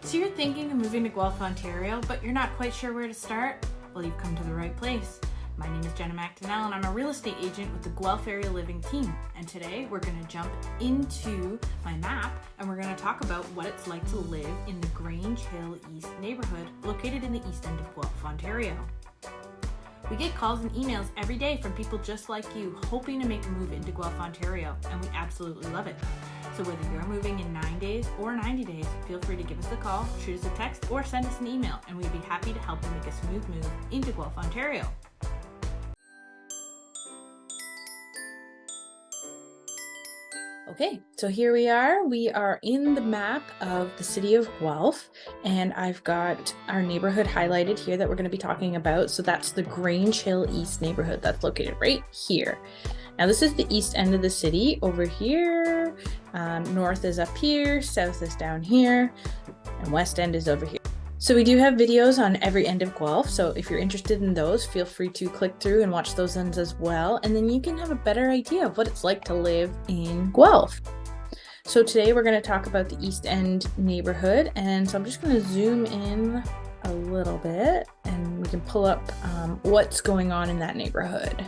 So you're thinking of moving to Guelph, Ontario, but you're not quite sure where to start? Well, you've come to the right place. My name is Jenna McDonnell and I'm a real estate agent with the Guelph Area Living team. And today we're going to jump into my map and we're going to talk about what it's like to live in the Grange Hill East neighborhood located in the east end of Guelph, Ontario. We get calls and emails every day from people just like you hoping to make a move into Guelph, Ontario, and we absolutely love it. So whether you're moving in 9 days or 90 days, feel free to give us a call, shoot us a text, or send us an email, and we'd be happy to help you make a smooth move into Guelph, Ontario. Okay, so here we are. We are in the map of the city of Guelph, and I've got our neighborhood highlighted here that we're going to be talking about. So that's the Grange Hill East neighborhood that's located right here. Now this is the east end of the city over here. North is up here, south is down here, and west end is over here. So we do have videos on every end of Guelph, so if you're interested in those, feel free to click through and watch those ends as well, and then you can have a better idea of what it's like to live in Guelph. So today we're going to talk about the East End neighborhood, and so I'm just going to zoom in a little bit, and we can pull up what's going on in that neighborhood.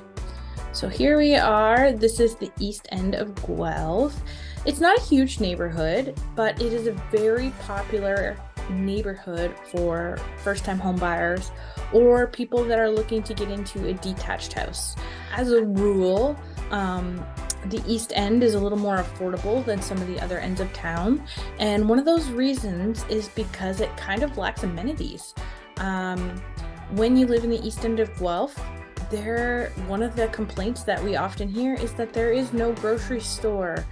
So here we are. This is the East End of Guelph. It's not a huge neighborhood, but it is a very popular neighborhood for first-time home buyers or people that are looking to get into a detached house. As a rule, the East End is a little more affordable than some of the other ends of town, and one of those reasons is because it kind of lacks amenities. When you live in the East End of Guelph, one of the complaints that we often hear is that there is no grocery store.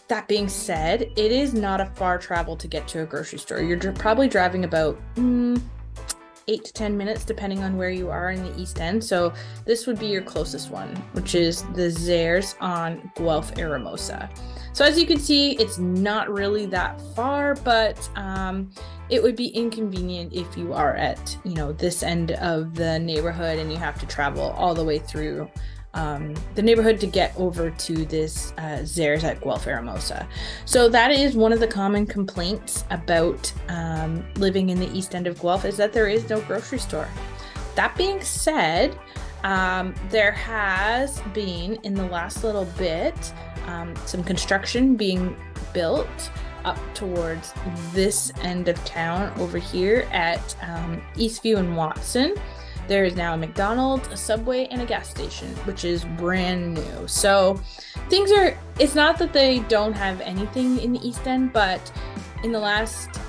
That being said, it is not a far travel to get to a grocery store. You're probably driving about 8 to 10 minutes, depending on where you are in the East End. So this would be your closest one, which is the Zehrs on Guelph Eramosa. So as you can see, it's not really that far, but it would be inconvenient if you are at, this end of the neighborhood and you have to travel all the way through the neighborhood to get over to this Zehrs at Guelph Eramosa. So that is one of the common complaints about living in the east end of Guelph, is that there is no grocery store. That being said, there has been in the last little bit some construction being built up towards this end of town over here at Eastview and Watson. There is now a McDonald's, a Subway, and a gas station, which is brand new. So it's not that they don't have anything in the East End, but in the last,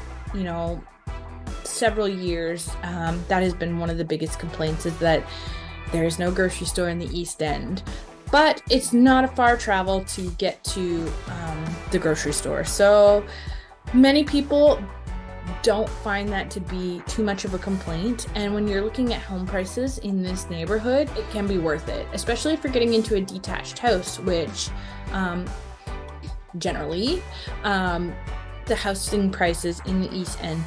several years, that has been one of the biggest complaints, is that there is no grocery store in the East End. But it's not a far travel to get to the grocery store. So many people don't find that to be too much of a complaint, and when you're looking at home prices in this neighborhood, it can be worth it, especially if you're getting into a detached house, which generally the housing prices in the East End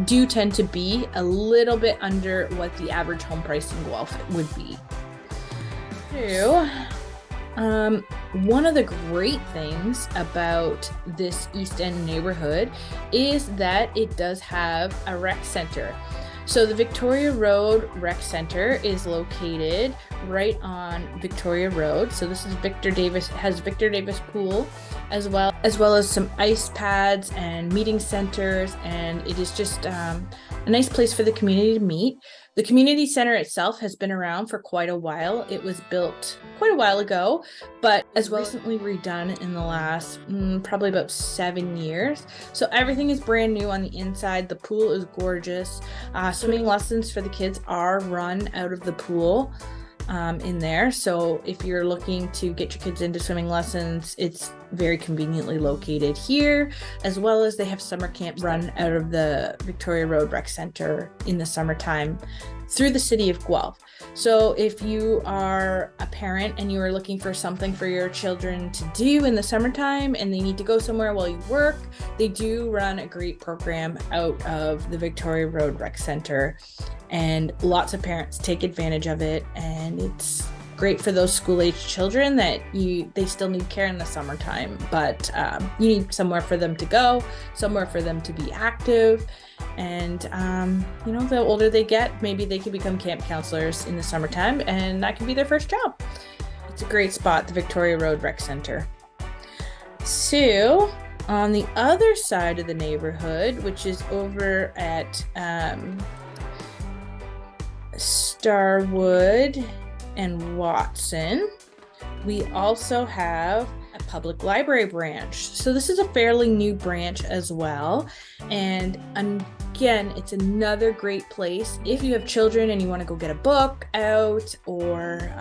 do tend to be a little bit under what the average home price in Guelph would be. One of the great things about this East End neighborhood is that it does have a rec center. So the Victoria Road Rec Center is located right on Victoria Road. So this is Victor Davis Pool, as well as some ice pads and meeting centers, and it is just a nice place for the community to meet. The community center itself has been around for quite a while. It was built quite a while ago, but as recently redone in the last probably about 7 years. So everything is brand new on the inside. The pool is gorgeous. Swimming lessons for the kids are run out of the pool in there. So if you're looking to get your kids into swimming lessons, it's very conveniently located here, as well as they have summer camps run out of the Victoria Road Rec Center in the summertime through the city of Guelph. So if you are a parent and you are looking for something for your children to do in the summertime and they need to go somewhere while you work, they do run a great program out of the Victoria Road Rec Center, and lots of parents take advantage of it, and it's great for those school-age children that they still need care in the summertime, but you need somewhere for them to go, somewhere for them to be active. And you know, the older they get, maybe they can become camp counselors in the summertime, and that can be their first job. It's a great spot, the Victoria Road Rec Center. So on the other side of the neighborhood, which is over at Starwood and Watson, we also have a public library branch. So this is a fairly new branch as well. And again, it's another great place if you have children and you want to go get a book out, or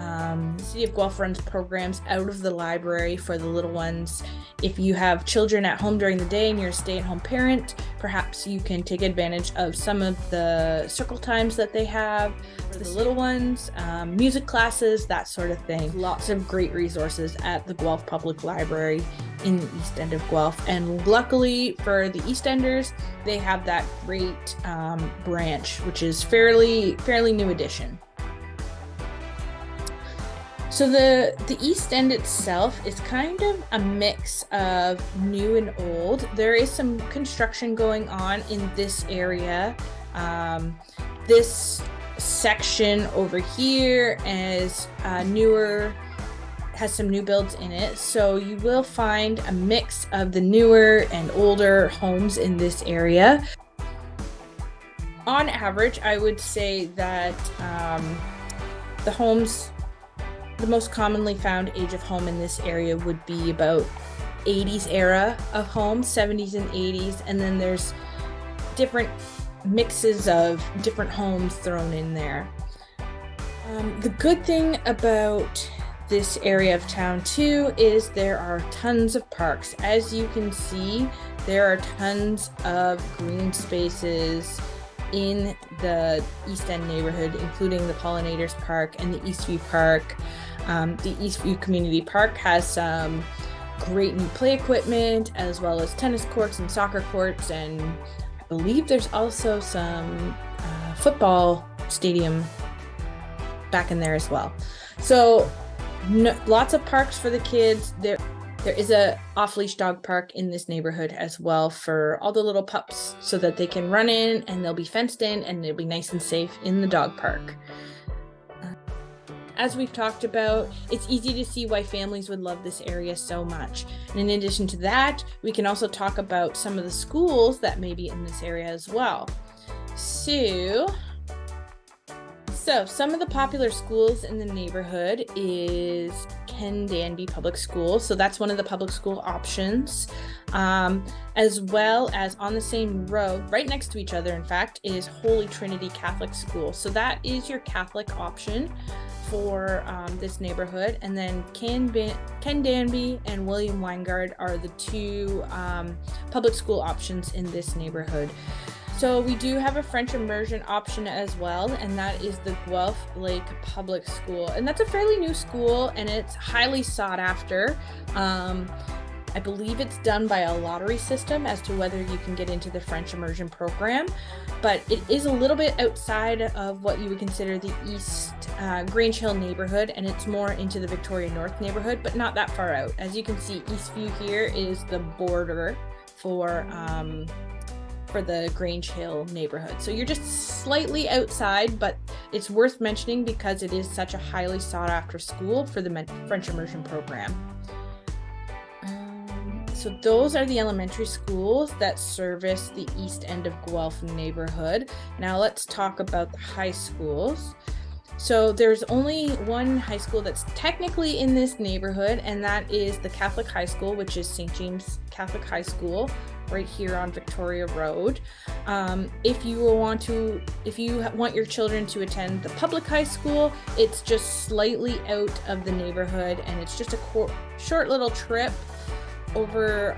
the City of Guelph runs programs out of the library for the little ones. If you have children at home during the day and you're a stay-at-home parent, perhaps you can take advantage of some of the circle times that they have for the little ones, music classes, that sort of thing. Lots of great resources at the Guelph Public Library in the East End of Guelph. And luckily for the East Enders, they have that great branch, which is fairly new addition. So the East End itself is kind of a mix of new and old. There is some construction going on in this area. This section over here is newer, has some new builds in it. So you will find a mix of the newer and older homes in this area. On average, I would say that the most commonly found age of home in this area would be about 80s era of homes, 70s and 80s, and then there's different mixes of different homes thrown in there. The good thing about this area of town too is there are tons of parks. As you can see, there are tons of green spaces in the East End neighborhood, including the Pollinators Park and the Eastview Park. The Eastview Community Park has some great new play equipment, as well as tennis courts and soccer courts, and I believe there's also some football stadium back in there as well. So lots of parks for the kids. There is a off-leash dog park in this neighborhood as well for all the little pups, so that they can run in and they'll be fenced in and they'll be nice and safe in the dog park. As we've talked about, it's easy to see why families would love this area so much. And in addition to that, we can also talk about some of the schools that may be in this area as well. So some of the popular schools in the neighborhood is Ken Danby Public School. So that's one of the public school options. As well as on the same road, right next to each other, in fact, is Holy Trinity Catholic School. So that is your Catholic option for this neighborhood. And then Ken Danby and William Weingard are the two public school options in this neighborhood. So we do have a French immersion option as well, and that is the Guelph Lake Public School. And that's a fairly new school, and it's highly sought after. I believe it's done by a lottery system as to whether you can get into the French immersion program, but it is a little bit outside of what you would consider the East Grange Hill neighborhood, and it's more into the Victoria North neighborhood, but not that far out. As you can see, Eastview here is the border for the Grange Hill neighborhood. So you're just slightly outside, but it's worth mentioning because it is such a highly sought after school for the French immersion program. So those are the elementary schools that service the East End of Guelph neighborhood. Now let's talk about the high schools. So there's only one high school that's technically in this neighborhood, and that is the Catholic High School, which is St. James Catholic High School, right here on Victoria Road. If you want your children to attend the public high school, it's just slightly out of the neighborhood, and it's just a short little trip over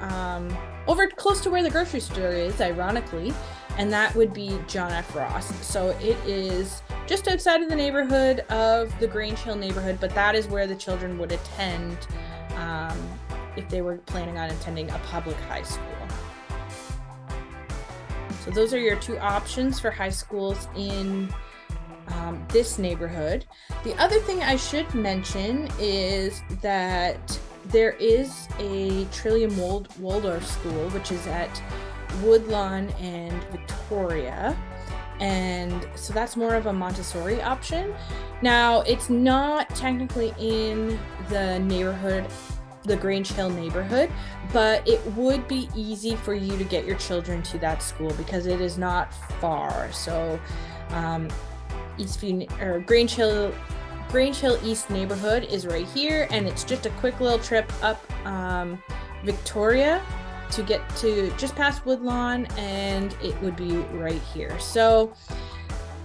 close to where the grocery store is, ironically, and that would be John F. Ross. So it is just outside of the neighborhood of the Grange Hill neighborhood, but that is where the children would attend if they were planning on attending a public high school. So those are your two options for high schools in this neighborhood. The other thing I should mention is that there is a Trillium Waldorf School, which is at Woodlawn and Victoria. And so that's more of a Montessori option. Now, it's not technically in the neighborhood, the Grange Hill neighborhood, but it would be easy for you to get your children to that school because it is not far. So Grange Hill East neighborhood is right here, and it's just a quick little trip up Victoria to get to just past Woodlawn, and it would be right here. So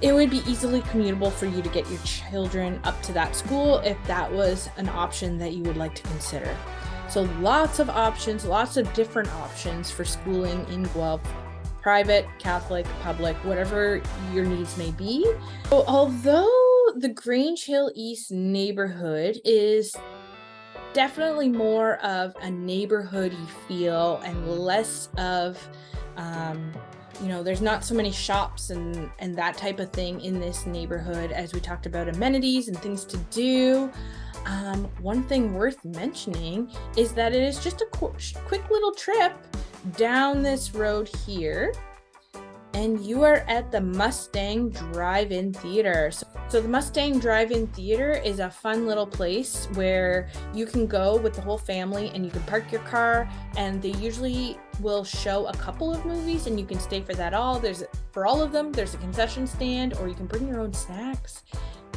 it would be easily commutable for you to get your children up to that school if that was an option that you would like to consider. So lots of options, lots of different options for schooling in Guelph, private, Catholic, public, whatever your needs may be. So although the Grange Hill East neighborhood is definitely more of a neighborhoody feel and less of, there's not so many shops and that type of thing in this neighborhood, as we talked about amenities and things to do. One thing worth mentioning is that it is just a quick little trip down this road here, and you are at the Mustang Drive-In Theater. So the Mustang Drive-In Theater is a fun little place where you can go with the whole family and you can park your car, and they usually will show a couple of movies and you can stay for that all. For all of them, there's a concession stand, or you can bring your own snacks.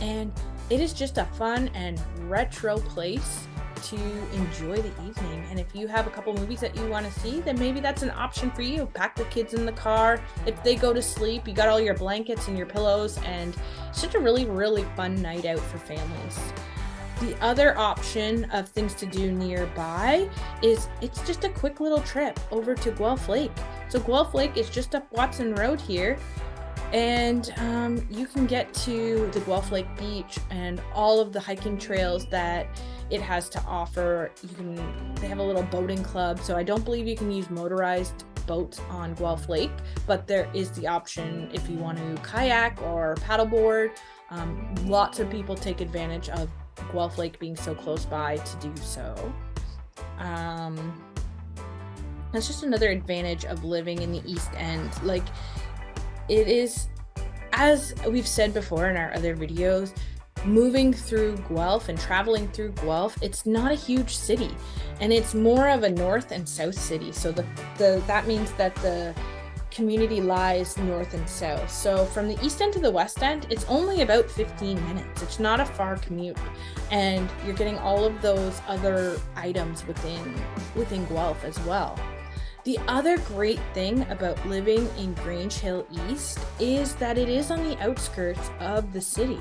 And it is just a fun and retro place to enjoy the evening. And if you have a couple movies that you want to see, then maybe that's an option for you. Pack the kids in the car. If they go to sleep, you got all your blankets and your pillows, and it's just a really, really fun night out for families. The other option of things to do nearby is it's just a quick little trip over to Guelph Lake. So Guelph Lake is just up Watson Road here, and you can get to the Guelph Lake Beach and all of the hiking trails that it has to offer. They have a little boating club, so I don't believe you can use motorized boats on Guelph Lake, but there is the option if you want to kayak or paddleboard. Lots of people take advantage of Guelph Lake being so close by to do so. That's just another advantage of living in the East End. Like, it is, as we've said before in our other videos, moving through Guelph and traveling through Guelph, it's not a huge city, and it's more of a north and south city. So that means that the community lies north and south. So from the East End to the West End, it's only about 15 minutes. It's not a far commute, and you're getting all of those other items within Guelph as well. The other great thing about living in Grange Hill East is that it is on the outskirts of the city.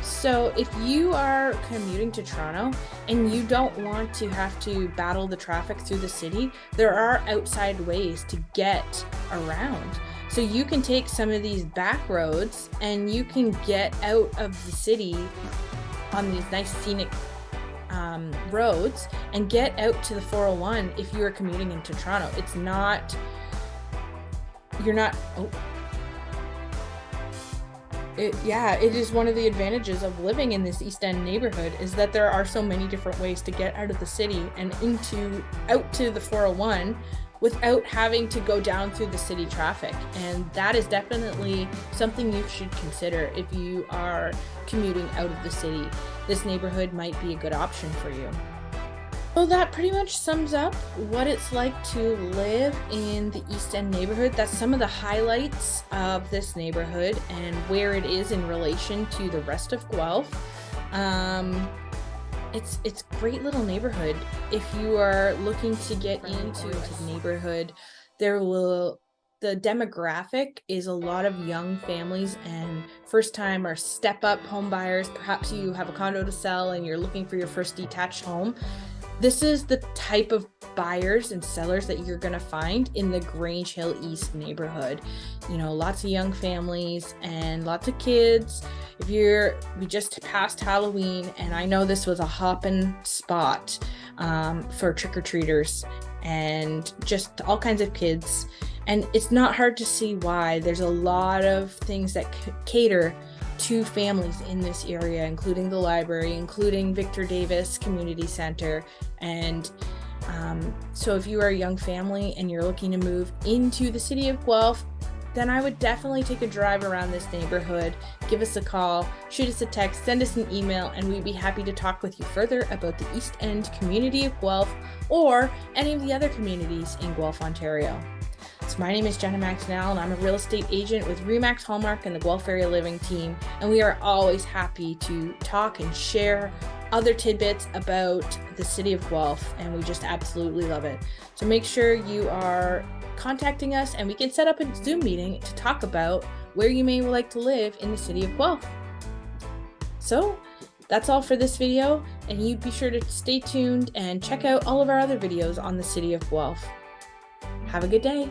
So if you are commuting to Toronto and you don't want to have to battle the traffic through the city, there are outside ways to get around. So you can take some of these back roads and you can get out of the city on these nice scenic roads and get out to the 401 if you are commuting into Toronto. It is one of the advantages of living in this East End neighborhood, is that there are so many different ways to get out of the city and out to the 401 without having to go down through the city traffic. And that is definitely something you should consider if you are commuting out of the city. This neighborhood might be a good option for you. So that pretty much sums up what it's like to live in the East End neighborhood. That's some of the highlights of this neighborhood and where it is in relation to the rest of Guelph. It's a great little neighborhood. If you are looking to get into the neighborhood, the demographic is a lot of young families and first-time or step-up home buyers. Perhaps you have a condo to sell and you're looking for your first detached home. This is the type of buyers and sellers that you're going to find in the Grange Hill East neighborhood. Lots of young families and lots of kids. We just passed Halloween, and I know this was a hopping spot for trick-or-treaters and just all kinds of kids. And it's not hard to see why. There's a lot of things that cater to families in this area, including the library, including Victor Davis Community Center. And so if you are a young family and you're looking to move into the city of Guelph, then I would definitely take a drive around this neighborhood. Give us a call, shoot us a text, send us an email, and we'd be happy to talk with you further about the East End community of Guelph or any of the other communities in Guelph, Ontario. So my name is Jenna Maxnell, and I'm a real estate agent with Remax Hallmark and the Guelph Area Living team, and we are always happy to talk and share other tidbits about the city of Guelph, and we just absolutely love it. So make sure you are contacting us and we can set up a Zoom meeting to talk about where you may like to live in the city of Guelph. So that's all for this video, and you be sure to stay tuned and check out all of our other videos on the city of Guelph. Have a good day.